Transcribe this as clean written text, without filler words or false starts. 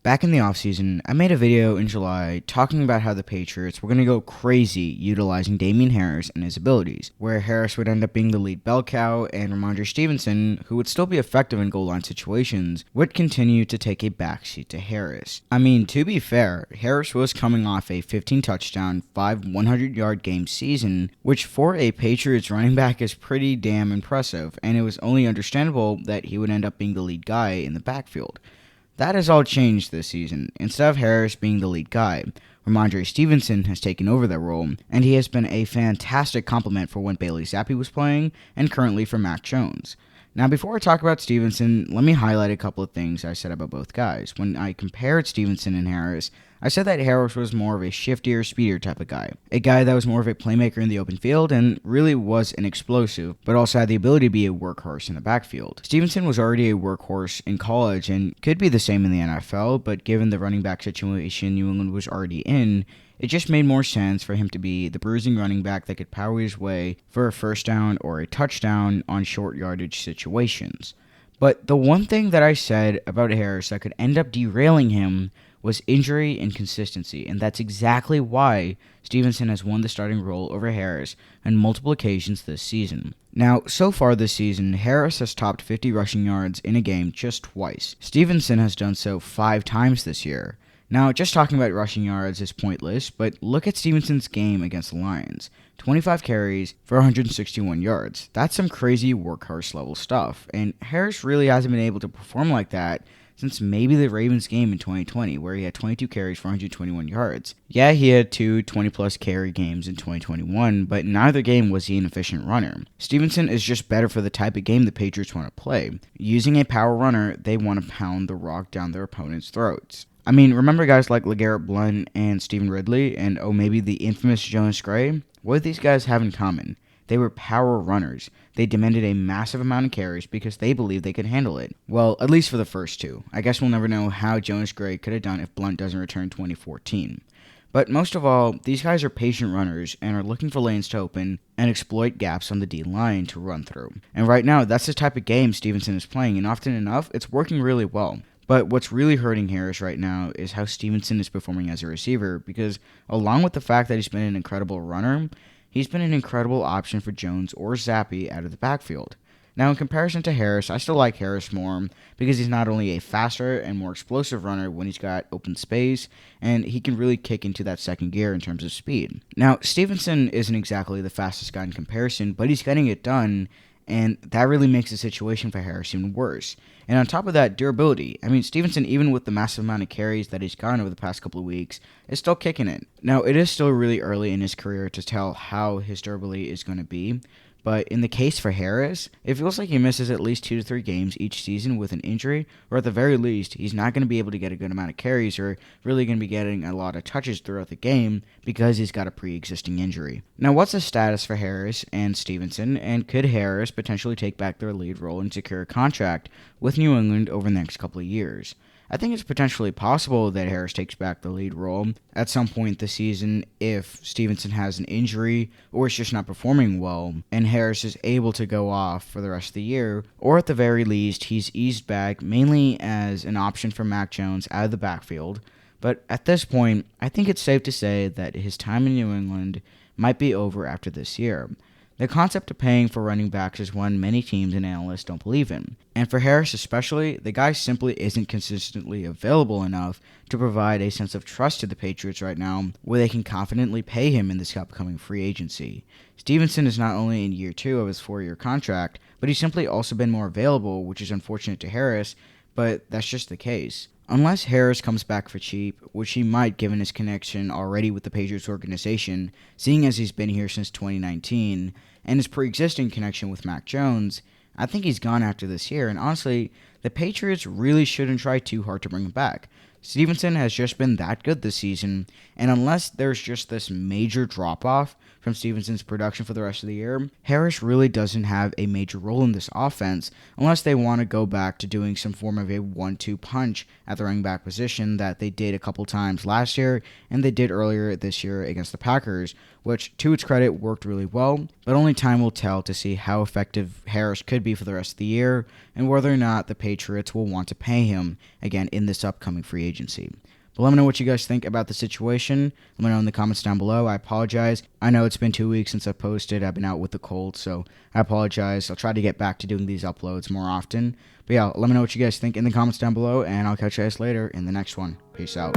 Back in the offseason, I made a video in July talking about how the Patriots were going to go crazy utilizing Damien Harris and his abilities, where Harris would end up being the lead bell cow and Rhamondre Stevenson, who would still be effective in goal line situations, would continue to take a backseat to Harris. I mean, to be fair, Harris was coming off a 15 touchdown, 5 100-yard game season, which for a Patriots running back is pretty damn impressive, and it was only understandable that he would end up being the lead guy in the backfield. That has all changed this season. Instead of Harris being the lead guy, Rhamondre Stevenson has taken over that role, and he has been a fantastic complement for when Bailey Zappi was playing, and currently for Mac Jones. Now, before I talk about Stevenson, let me highlight a couple of things I said about both guys. When I compared Stevenson and Harris, I said that Harris was more of a shiftier, speedier type of guy. A guy that was more of a playmaker in the open field and really was an explosive, but also had the ability to be a workhorse in the backfield. Stevenson was already a workhorse in college and could be the same in the NFL, but given the running back situation New England was already in, it just made more sense for him to be the bruising running back that could power his way for a first down or a touchdown on short yardage situations. But the one thing that I said about Harris that could end up derailing him was injury inconsistency, and that's exactly why Stevenson has won the starting role over Harris on multiple occasions this season. Now, so far this season, Harris has topped 50 rushing yards in a game just twice. Stevenson has done so 5 times this year. Now, just talking about rushing yards is pointless, but look at Stevenson's game against the Lions. 25 carries for 161 yards. That's some crazy workhorse level stuff, and Harris really hasn't been able to perform like that since maybe the Ravens game in 2020, where he had 22 carries for 121 yards. Yeah, he had 2 20-plus carry games in 2021, but in neither game was he an efficient runner. Stevenson is just better for the type of game the Patriots want to play. Using a power runner, they want to pound the rock down their opponent's throats. I mean, remember guys like LeGarrette Blount and Stephen Ridley, and maybe the infamous Jonas Gray? What did these guys have in common? They were power runners. They demanded a massive amount of carries because they believed they could handle it. Well, at least for the first two. I guess we'll never know how Jonas Gray could have done if Blount doesn't return 2014. But most of all, these guys are patient runners and are looking for lanes to open and exploit gaps on the D-line to run through. And right now, that's the type of game Stevenson is playing, and often enough, it's working really well. But what's really hurting Harris right now is how Stevenson is performing as a receiver, because along with the fact that he's been an incredible runner, he's been an incredible option for Jones or Zappi out of the backfield. Now, in comparison to Harris, I still like Harris more because he's not only a faster and more explosive runner when he's got open space, and he can really kick into that second gear in terms of speed. Now, Stevenson isn't exactly the fastest guy in comparison, but he's getting it done, and that really makes the situation for Harris even worse. And on top of that, durability. I mean, Stevenson, even with the massive amount of carries that he's gotten over the past couple of weeks, is still kicking it. Now, it is still really early in his career to tell how his durability is going to be, but in the case for Harris, it feels like he misses at least 2 to 3 games each season with an injury, or at the very least, he's not going to be able to get a good amount of carries or really going to be getting a lot of touches throughout the game because he's got a pre-existing injury. Now, what's the status for Harris and Stevenson, and could Harris potentially take back their lead role and secure a contract with New England over the next couple of years? I think it's potentially possible that Harris takes back the lead role at some point this season if Stevenson has an injury or is just not performing well, and Harris is able to go off for the rest of the year, or at the very least, he's eased back mainly as an option for Mac Jones out of the backfield. But at this point, I think it's safe to say that his time in New England might be over after this year. The concept of paying for running backs is one many teams and analysts don't believe in. And for Harris especially, the guy simply isn't consistently available enough to provide a sense of trust to the Patriots right now where they can confidently pay him in this upcoming free agency. Stevenson is not only in year 2 of his 4-year contract, but he's simply also been more available, which is unfortunate to Harris, but that's just the case. Unless Harris comes back for cheap, which he might given his connection already with the Patriots organization, seeing as he's been here since 2019, and his pre-existing connection with Mac Jones, I think he's gone after this year, and honestly, the Patriots really shouldn't try too hard to bring him back. Stevenson has just been that good this season, and unless there's just this major drop-off from Stevenson's production for the rest of the year, Harris really doesn't have a major role in this offense unless they want to go back to doing some form of a 1-2 punch at the running back position that they did a couple times last year and they did earlier this year against the Packers, which to its credit worked really well, but only time will tell to see how effective Harris could be for the rest of the year and whether or not the Patriots will want to pay him again in this upcoming free agency. But let me know what you guys think about the situation. Let me know in the comments down below. I apologize. I know it's been 2 weeks since I posted. I've been out with the cold, so I apologize. I'll try to get back to doing these uploads more often. But yeah, let me know what you guys think in the comments down below, and I'll catch you guys later in the next one. Peace out.